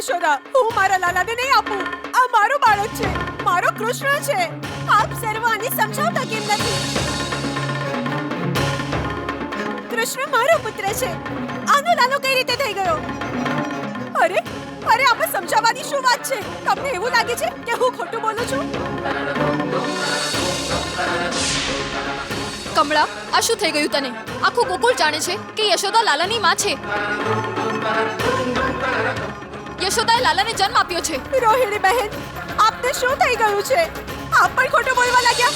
યશોદા, હું મારા લાલાને નહીં આપું. આ મારું બાળક છે, મારો કૃષ્ણ છે. આપ સર્વ આને સમજાવતા કેમ નથી? કૃષ્ણ મારો પુત્ર છે. આનો લાલો કઈ રીતે થઈ ગયો? અરે અરે, આમાં સમજાવવાની શું વાત છે? તમને એવું લાગે છે કે હું ખોટું બોલું છું? કમળા, આ શું થઈ ગયું તને? આખું ગોકુળ જાણે છે કે યશોદા લાલાની માં છે. યશોદાએ લાલાને જન્મ આપ્યો છે. રોહિણી બહેન, આપને શું થઈ ગયું છે? આપ પણ ખોટું બોલવા લાગ્યા.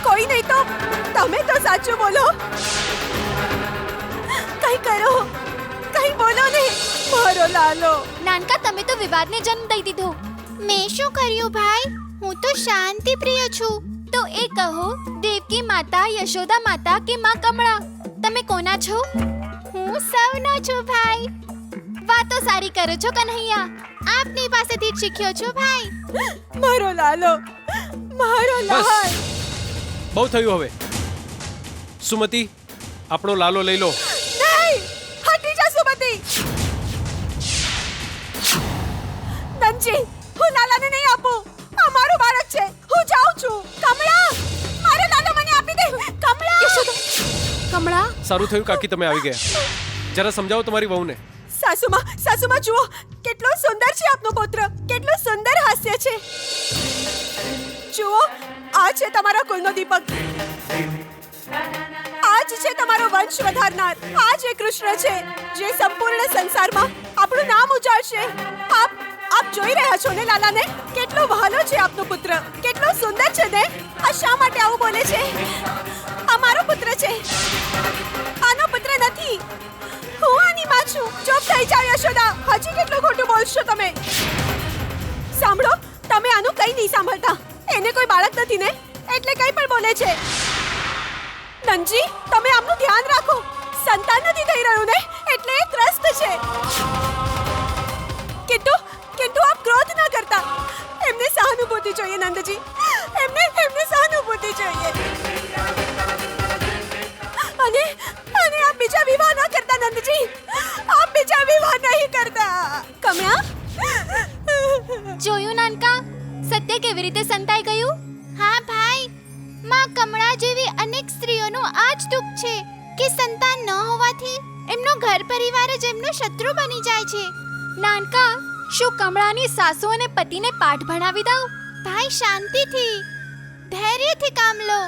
કોઈ નહીં તો તમે તો સાચું બોલો. કઈ કરો, કઈ બોલો નહીં. મારો લાલો. નાનકા, તમે તો વિવાદને જન્મ દઈ દીધો. મેં શું કર્યું ભાઈ? હું તો શાંતિ પ્રિય છું. તો એ કહો, દેવકી માતા, યશોદા માતા કે માં કમળા, તમે કોના છો? હું સૌનો છું ભાઈ. વાતો સારી કરો છો કન્હૈયા. આપની પાસેથી જ શીખ્યો છું ભાઈ. મારો લાલો, મારો લાલ. બહુ થયું હવે. સુમતિ, આપણો લાલો લઈ લો. નહીં, હટી જા સુમતિ. નંજી, હું લાલાને નહીં આપું. આ મારું બાળક છે. હું જાઉં છું. કમળા, મારો લાલો મને આપી દે. કમળા. યશોદા. કમળા. સારું થયું કાકી તમે આવી ગયા. જરા સમજાવો તમારી વહુને. સાસુમાં જુઓ, કેટલો સુંદર છે આપનો પુત્ર. કેટલું સુંદર હાસ્ય છે. જુઓ, આ છે તમારા કુલનો દીપક. આ જ છે તમારો વંશ વધારનાર. આ જે કૃષ્ણ છે, જે સંપૂર્ણ સંસારમાં આપણું નામ ઉજાળશે. આપ જોઈ રહ્યા છો ને લાલાને? કેટલો વહાલો છે આપનો પુત્ર. કેટલો સુંદર છે ને? આ શા માટે આવું બોલે છે? આ મારો પુત્ર છે, આનો પુત્ર નથી. હું આની માં છું. ચૂપ થઈ જાઓ યશોદા. હજી કેટલું ખોટું બોલશો તમે? સાંભળો, તમે આનું કંઈ નહીં સાંભળતા. એને કોઈ બાળક નથી ને, એટલે કંઈ પણ બોલે છે. નંજી, તમે આમનું ધ્યાન રાખો. સંતાન નથી થઈ રહ્યું ને, એટલે એ ત્રસ્ત છે. કિંતુ આપ ક્રોધ ન કરતા. એમને સહાનુભૂતિ જોઈએ નંદજી. એમને સહાનુભૂતિ જોઈએ. અને આપ બીજા વિવાહ ન કરતા નંદજી. આપ બીજા વિવાહ નહીં કરતા. કમળા. જોયું નાનકા, સત્ય કેવી રીતે સંતાઈ ગયું? હા ભાઈ, માં કમળા જેવી અનેક સ્ત્રીઓનું આ જ દુઃખ છે કે સંતાન ન હોવાથી એમનો ઘર પરિવાર જ એમનો શત્રુ બની જાય છે. નાનકા, શું કમળાની સાસુ અને પતિને પાઠ ભણાવી દઉં? ભાઈ, શાંતિથી, ધૈર્યથી કામ લો.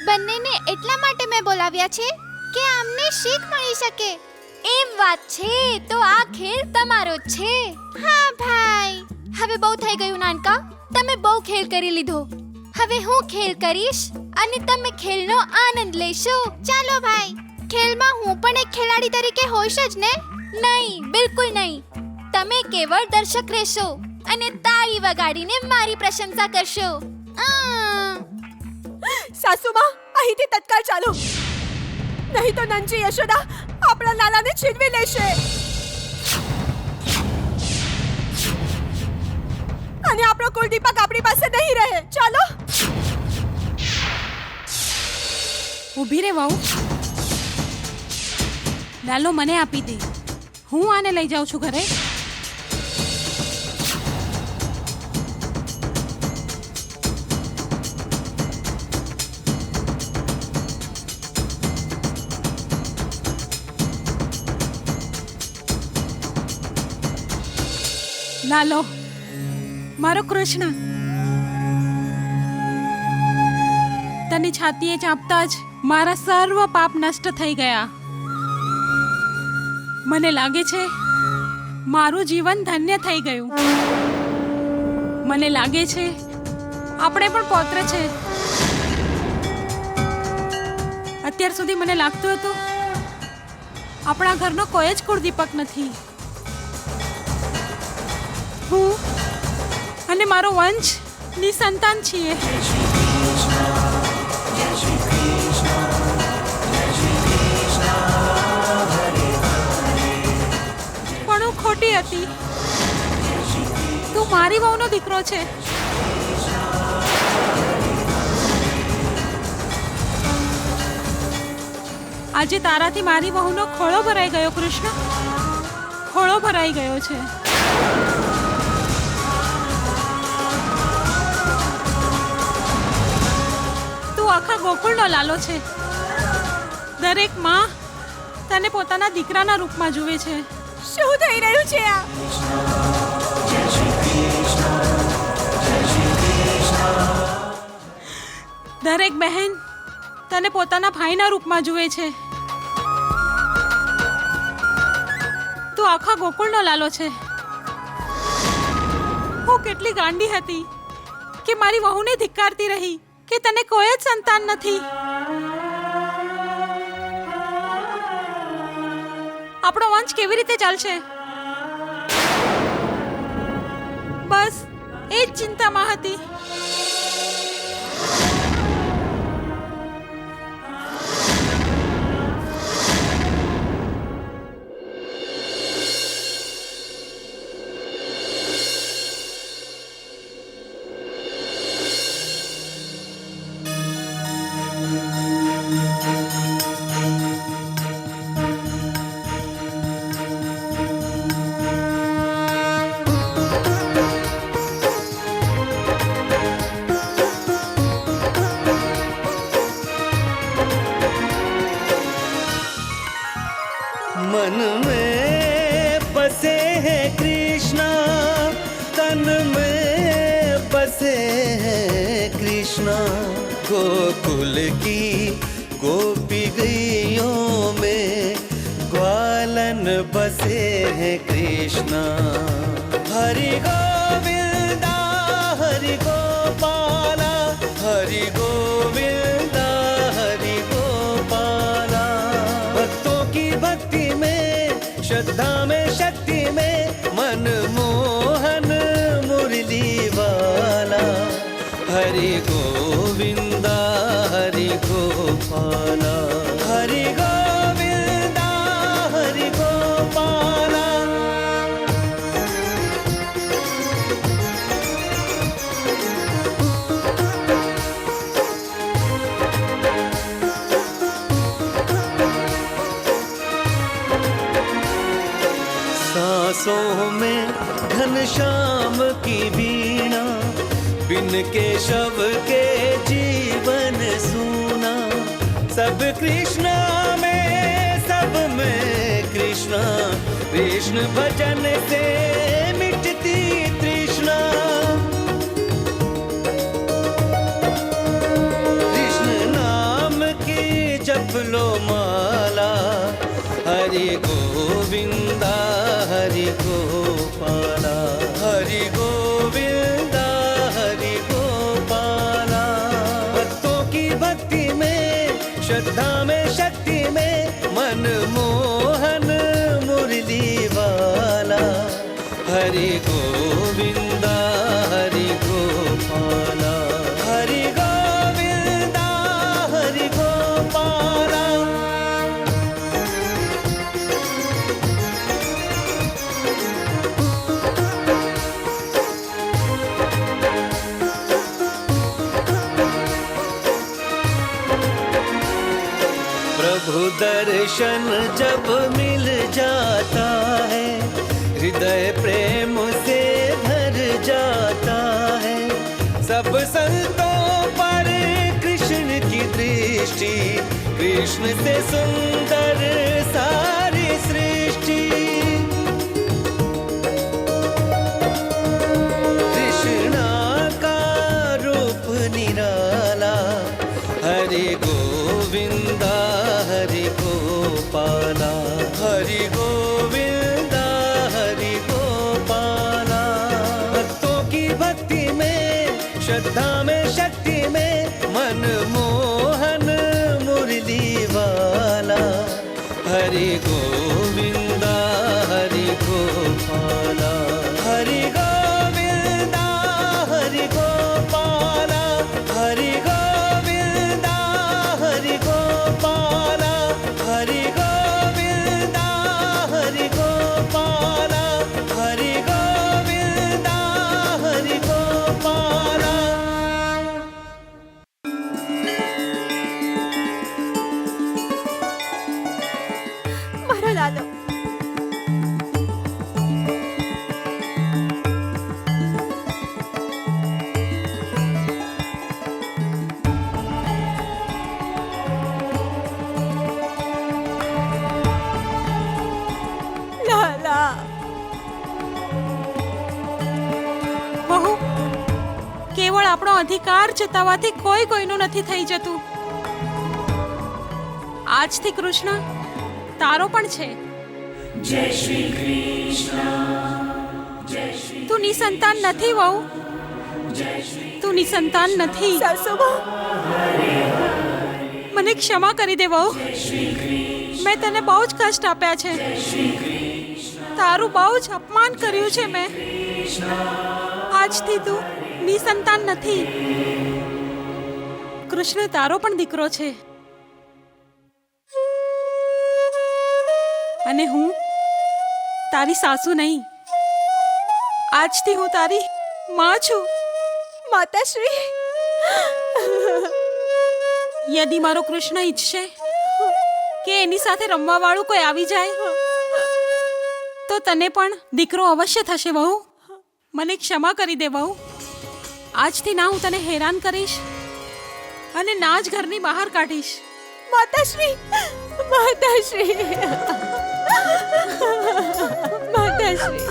બંનેને એટલા માટે મેં બોલાવ્યા છે કે આમને શીખ મળી શકે. એમ વાત છે તો આ ખેલ તમારો જ છે. હા ભાઈ. હવે બહુ થઈ ગયું નાનકા, તમે બહુ ખેલ કરી લીધો. હવે હું ખેલ કરીશ અને તમે ખેલનો આનંદ લેશો. ચાલો ભાઈ, ખેલમાં હું પણ એક ખેલાડી તરીકે હોઈશ જ ને? નહીં, બિલકુલ નહીં. તમે કેવળ દર્શક રહેશો અને તાળી વગાડીને મારી પ્રશંસા કરશો. સાસુમાં, અહીંથી તત્કાળ ચાલો. નહીં તો નંજી યશોદા આપણા લાલાને છીનવી લેશે. અને આપણો કુલદીપક આપણી પાસે નહીં રહે. ચાલો. ઊભી રે વહુ. લાલો મને આપી દે. હું આને લઈ જાઉં છું ઘરે. લાલો, મારો કૃષ્ણ. તને છાતીએ ચાંપતા જ મારા સર્વ પાપ નષ્ટ થઈ ગયા. મને લાગે છે મારું જીવન ધન્ય થઈ ગયું. મને લાગે છે આપણે પણ પૌત્ર છે. અત્યાર સુધી મને લાગતું હતું આપણા ઘરનો કોઈ જ કુળદીપક નથી. હું અને મારો વંશ નિસંતાન છીએ. પણ હું ખોટી હતી. તું મારી વહુનો દીકરો છે. આજે તારાથી મારી વહુનો ખોળો ભરાઈ ગયો કૃષ્ણ. ખોળો ભરાઈ ગયો છે. તું આખા ગોકુળનો લાલો છે. દરેક માં તને પોતાના દીકરાના રૂપમાં જુએ છે. શું થઈ રહ્યું છે આ? દરેક બહેન તને પોતાના ભાઈના રૂપમાં જુએ છે. તું આખા ગોકુળનો લાલો છે. હું કેટલી ગાંડી હતી કે મારી વહુને ધિક્કારતી રહી કે તને કોઈ જ સંતાન નથી. આપણો વંશ કેવી રીતે ચાલશે? બસ એ જ ચિંતામાં હતી. मन में बसे हैं कृष्णा, तन में बसे हैं कृष्णा. गोकुल की गोपी गैयों में ग्वालन बसे हैं कृष्णा. हरि गोविंदा हरि गोपाला, हरि गोविंदा हरि गोपाला. भक्तों की भक्ति में, श्रद्धा में, शक्ति में मन मोहन मुरली वाला. हरि गोविंदा हरि गोपाला, हरि गोविंदा हरि गोपाला. सांसों में घनश्याम की वीणा, बिन केशव के जीवन सूना. सब कृष्णा में, सब में कृष्णा. कृष्ण भजन से मिटती तृष्णा. कृष्ण नाम की जप लो माला. हरि गोविंदा हरि गोपाला, हरि गोविंदा हरि गोपाला. भक्तों की भक्ति में, श्रद्धा में, शक्ति में मन मोहन मुरली वाला. हरि गोविंदा हरि गोपाला, हरि गोविंदा हरि गोपाला. प्रभु दर्शन जब मिल जाता है, हृदय प्रेम से भर जाता है. सब संतों पर कृष्ण की दृष्टि, कृष्ण से सुंदर सारी सृष्टि. कृष्णा का रूप निराला. हरि गोविंदा हरि गोपाला, हरि गोविंदा हरि गोपाला. भक्तों की भक्ति में, श्रद्धा में, शक्ति में मन मोहन मुरली वाला. हरि गोविंदा हरि गोपाला, हरि गोविंदा हरि गोपाला, हरि गोविंदा हरि गोपाला, हरि गोविंदा हरि गोपाला, हरि गोविंदा हरि गोपाला. મારો લાલો, આપણો અધિકાર જતાવવાથી કોઈ કોઈનું નથી થઈ જતું. આજથી કૃષ્ણ તારો પણ છે. તું નિસંતાન નથી વહુ. તું નિસંતાન નથી. સાસુમાં મને ક્ષમા કરી દે વહુ. મેં તને બહુ જ કષ્ટ આપ્યા છે. તારું બહુ જ અપમાન કર્યું છે મેં. આજથી તું નિસંતાન નથી. કૃષ્ણ તારો પણ દીકરો છે. અને હું તારી સાસુ નહીં. આજથી હું તારી માં છું. માતાશ્રી, યદિ મારો કૃષ્ણ ઈચ્છશે કે એની સાથે રમવા વાળું કોઈ આવી જાય તો તને પણ દીકરો અવશ્ય થશે વહુ. મને ક્ષમા કરી દે વહુ. આજથી ના હું તને હેરાન કરીશ અને ના જ ઘરની બહાર કાઢીશ. માતાશ્રી, માતાશ્રી, માતાશ્રી.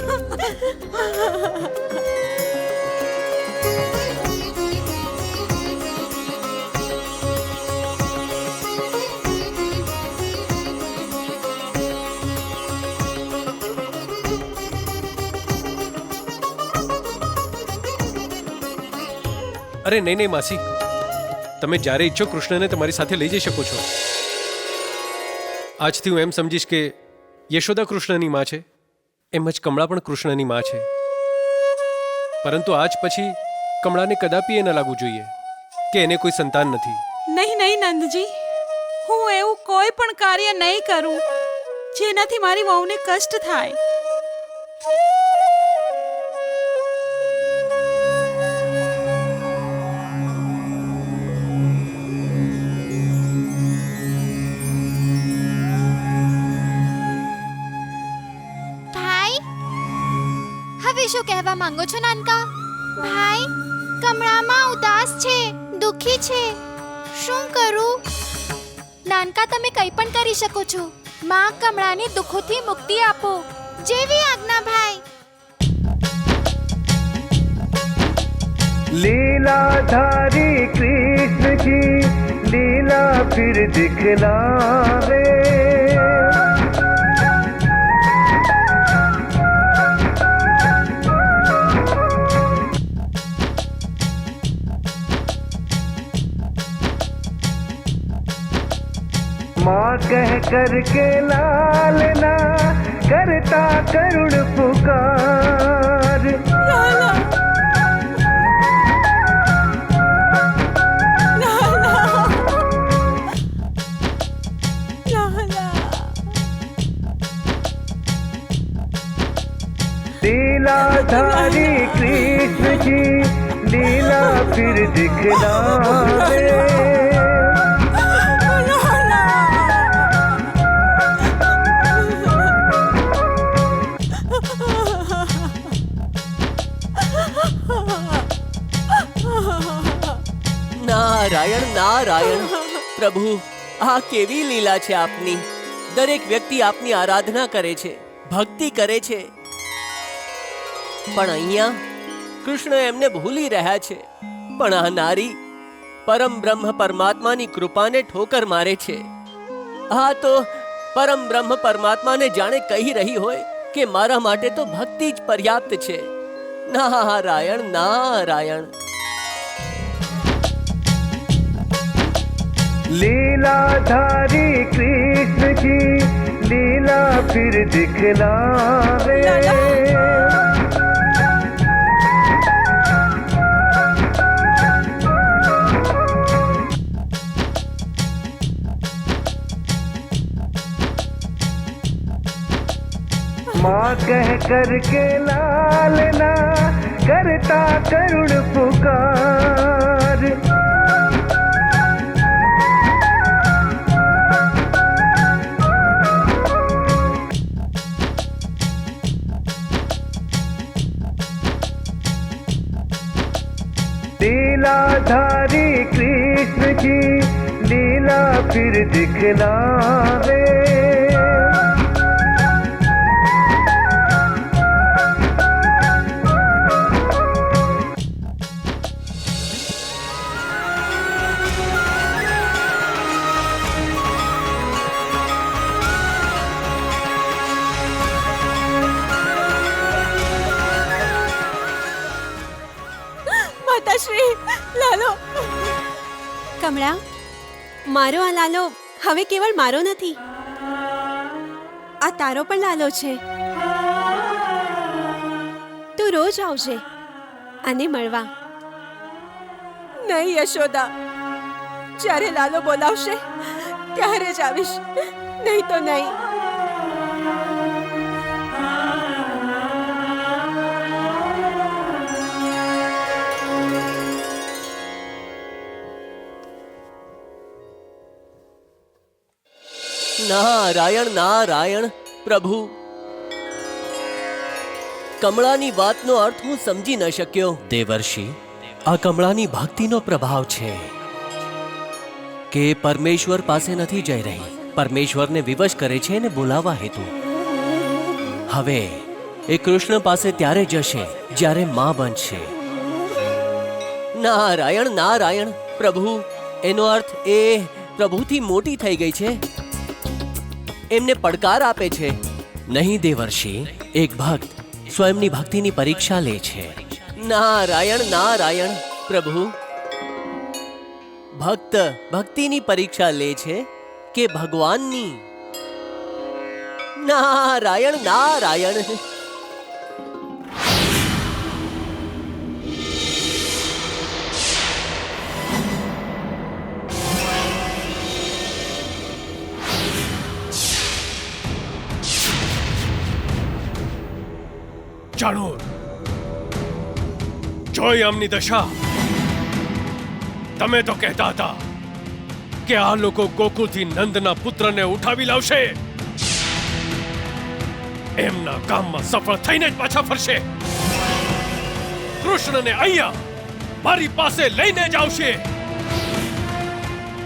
અરે નહીં નહીં માસી, તમે જ્યારે ઈચ્છો કૃષ્ણને તમારી સાથે લઈ જઈ શકો છો. આજથી હું એમ સમજીશ કે યશોદા કૃષ્ણની માં છે, એમ જ કમળા પણ કૃષ્ણની માં છે. પરંતુ આજ પછી કમળાને કદાપી એ ન લાગવું જોઈએ કે એને કોઈ સંતાન નથી. નહીં નહીં નંદજી, હું એવું કોઈ પણ કાર્ય નહીં કરું જેનાથી મારી વહુને કષ્ટ થાય. ભાઈ, હવે શું કહેવા માંગો છો નાનકા? ભાઈ કમળામાં ઉદાસ છે, દુખી છે. શું કરું? નાનકા, તમે કંઈ પણ કરી શકો છો. માં કમળાને દુઃખોથી મુક્તિ આપો. જેવી આજ્ઞા ભાઈ. लीलाधारी कृष्ण की लीला फिर दिखलावे. माँ कह कर के लालना करता करुण पुकार. लीलाधारी कृष्ण की लीला फिर दिखलावे. નારાયણ નારાયણ. પ્રભુ, આ કેવી લીલા છે આપની. દરેક વ્યક્તિ આપની આરાધના કરે છે, ભક્તિ કરે છે, પણ અહીંયા કૃષ્ણ એમને ભૂલી રહ્યા છે. પણ આ નારી પરમ બ્રહ્મ પરમાત્માની કૃપાને ઠોકર મારે છે. આ તો પરમ બ્રહ્મ પરમાત્માને જાણે કહી રહી હોય કે મારા માટે તો ભક્તિ જ પર્યાપ્ત છે. નારાયણ નારાયણ. लीलाधारी कृष्ण की लीला फिर दिखलावे. माँ कह कर के लालना करता करुण पुकार. लीलाधारी कृष्ण की लीला फिर दिखलावे. કમળા, મારો આ લાલો હવે કેવળ મારો નથી, આ તારો પણ લાલો છે. તું રોજ આવજે આને મળવા. નહીં યશોદા, જ્યારે લાલો બોલાવશે ત્યારે જ આવીશ, નહીં તો નહીં. નારાયણ નારાયણ. પ્રભુ, કમળાની વાતનો અર્થ હું સમજી ન શક્યો. દેવર્ષિ, આ કમળાની ભક્તિનો પ્રભાવ છે કે પરમેશ્વર પાસે નથી જઈ રહી, પરમેશ્વરને વિવશ કરે છે ને બોલાવવા હેતુ. હવે એ કૃષ્ણ પાસે ત્યારે જશે જ્યારે માં બનશે. નારાયણ નારાયણ. પ્રભુ, એનો અર્થ એ પ્રભુથી મોટી થઈ ગઈ છે, એમને પડકાર આપે છે. નહીં દેવર્ષિ, એક ભક્ત સ્વયંની ભક્તિની પરીક્ષા લે છે. નારાયણ નારાયણ. પ્રભુ, ભક્ત ભક્તિની પરીક્ષા લે છે કે ભગવાનની? નારાયણ નારાયણ. ચાણૂર, જોઈ આમની દશા. તમે તો કહેતા હતા કે આ લોકો ગોકુળથી નંદના પુત્રને ઉઠાવી લાવશે, એમના કામમાં સફળ થઈને જ પાછા ફરશે. કૃષ્ણને અહીંયા મારી પાસે લઈને જ આવશે.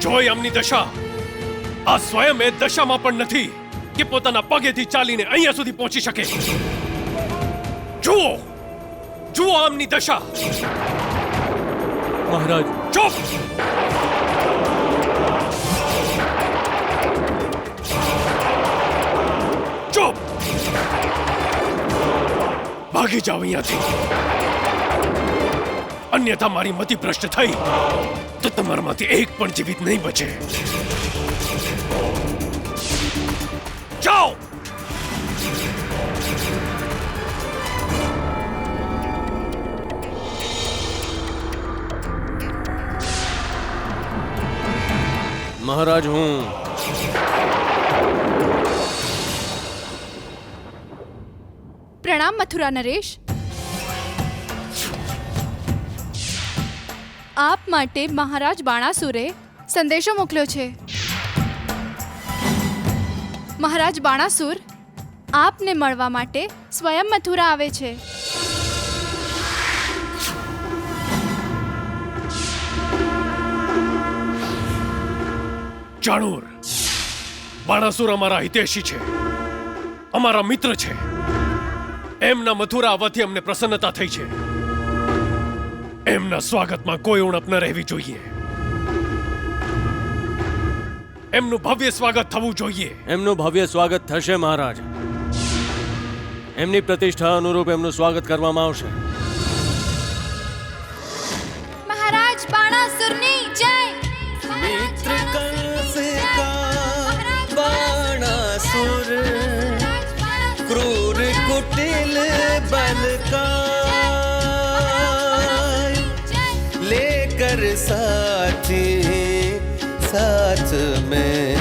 જોઈ આમની દશા. આ સ્વયં એ દશામાં પણ નથી કે પોતાના પગેથી ચાલીને અહીંયા સુધી પહોંચી શકે. જુઓ, જુઓ આમની દશા. મહારાજ, ચૂપ! ચૂપ! ભાગી જાઓ અહીંયાથી, અન્યથા મારી મતિ ભ્રષ્ટ થઈ તો તમારામાંથી એક પણ જીવિત નહીં બચે. જાઓ! મહારાજ, હું પ્રણામ મથુરા નરેશ. આપ માટે મહારાજ બાણાસુરે સંદેશો મોકલ્યો છે. મહારાજ બાણાસુર આપને મળવા માટે સ્વયં મથુરા આવે છે. ચાણૂર, બાણાસુર અમારા હિતેશી છે, અમારા મિત્ર છે. એમના મથુરા આવવાથી અમને પ્રસન્નતા થઈ છે. એમના સ્વાગતમાં કોઈ ઉણપ ન રહેવી જોઈએ. એમનું ભવ્ય સ્વાગત થવું જોઈએ. એમનું ભવ્ય સ્વાગત થશે મહારાજ. એમની પ્રતિષ્ઠા અનુરૂપ એમનું સ્વાગત કરવામાં આવશે. મહારાજ બાણાસુરની જય. મિત્ર કંસ કા બાણાસુર, ક્રૂર कुटिल बल का लेकर साथी साथ में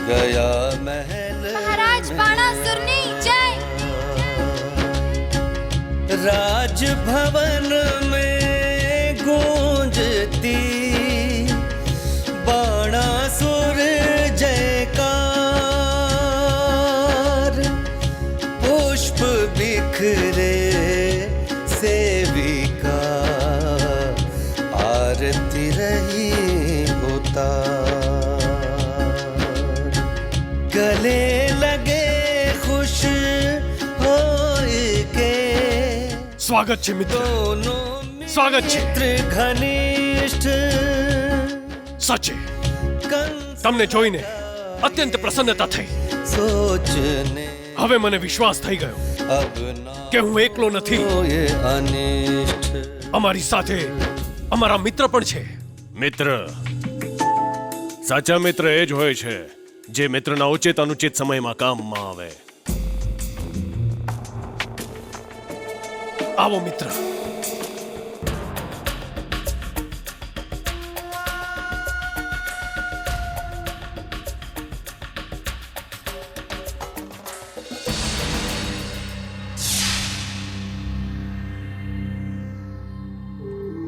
गया महल. મહારાજ બાણાસુરની જય. राजभवन में गूंजती बाणासुर जयकार. पुष्प बिखरे सेविका आरती रही उतार. गले लगे खुश સ્વાગત છે મિત્ર, સ્વાગત છે. ઘનિષ્ઠ સાચે તમને જોઈને અત્યંત પ્રસન્નતા થઈ. સોચને હવે મને વિશ્વાસ થઈ ગયો કે હું એકલો નથી. અનિષ્ઠ અમારી સાથે અમારા મિત્ર પણ છે. મિત્ર સાચા મિત્ર એ જ હોય છે જે મિત્રના ઉચિત અનુચિત સમયમાં કામમાં આવે. આવો મિત્ર.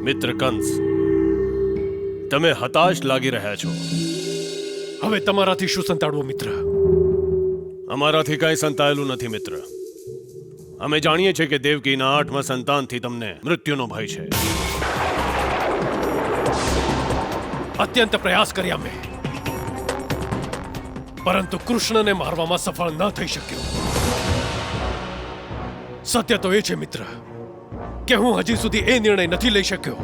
મિત્ર કંસ, તમે હતાશ લાગી રહ્યા છો. હવે તમારાથી શું સંતાડવું મિત્ર? અમારાથી કાંઈ સંતાયેલું નથી મિત્ર. અમે જાણીએ છીએ કે દેવકીના 8મા સંતાનથી તમને મૃત્યુનો ભય છે. અત્યંત પ્રયાસ કર્યા મેં, પરંતુ કૃષ્ણને મારવામાં સફળ ન થઈ શક્યો. સત્ય તો એ છે મિત્ર કે હું હજી સુધી એ નિર્ણય નથી લઈ શક્યો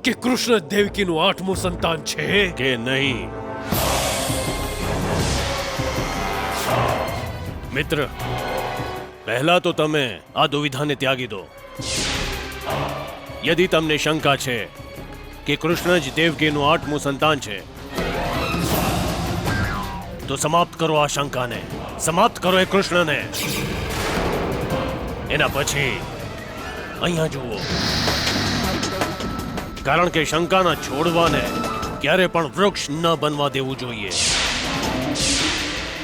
કે કૃષ્ણ દેવકીનું 8મું સંતાન છે કે નહીં. મિત્ર, પહેલા તો તમે આ દુવિધાને ત્યાગી દો. યદિ તમને શંકા છે કે કૃષ્ણ જ દેવકીનું 8મું સંતાન છે, તો સમાપ્ત કરો આ શંકાને, સમાપ્ત કરો એ કૃષ્ણને. એના પછી અહીંયા જુઓ, કારણ કે શંકાના છોડવાને ક્યારે પણ વૃક્ષ ન બનવા દેવું જોઈએ.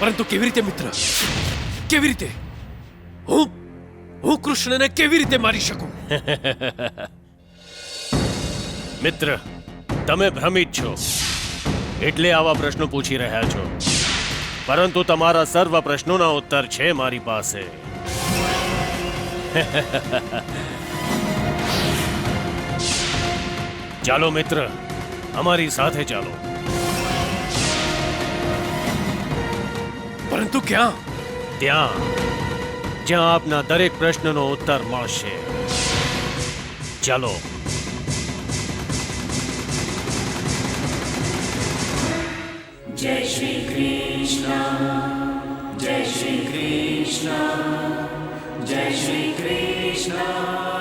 પરંતુ કેવી રીતે મિત્ર? કેવી રીતે? હું કૃષ્ણને કેવી રીતે મારી શકું? મિત્ર, તમે ભ્રમિત છો એટલે આવા પ્રશ્નો પૂછી રહ્યા છો, પરંતુ તમારા સર્વ પ્રશ્નોના ઉત્તર છે મારી પાસે. ચાલો મિત્ર, અમારી સાથે ચાલો. પરંતુ ક્યાં? ત્યાં જ્યાં આપના દરેક પ્રશ્નનો ઉત્તર મળશે. ચાલો. જય શ્રી કૃષ્ણ, જય શ્રી કૃષ્ણ, જય શ્રી કૃષ્ણ.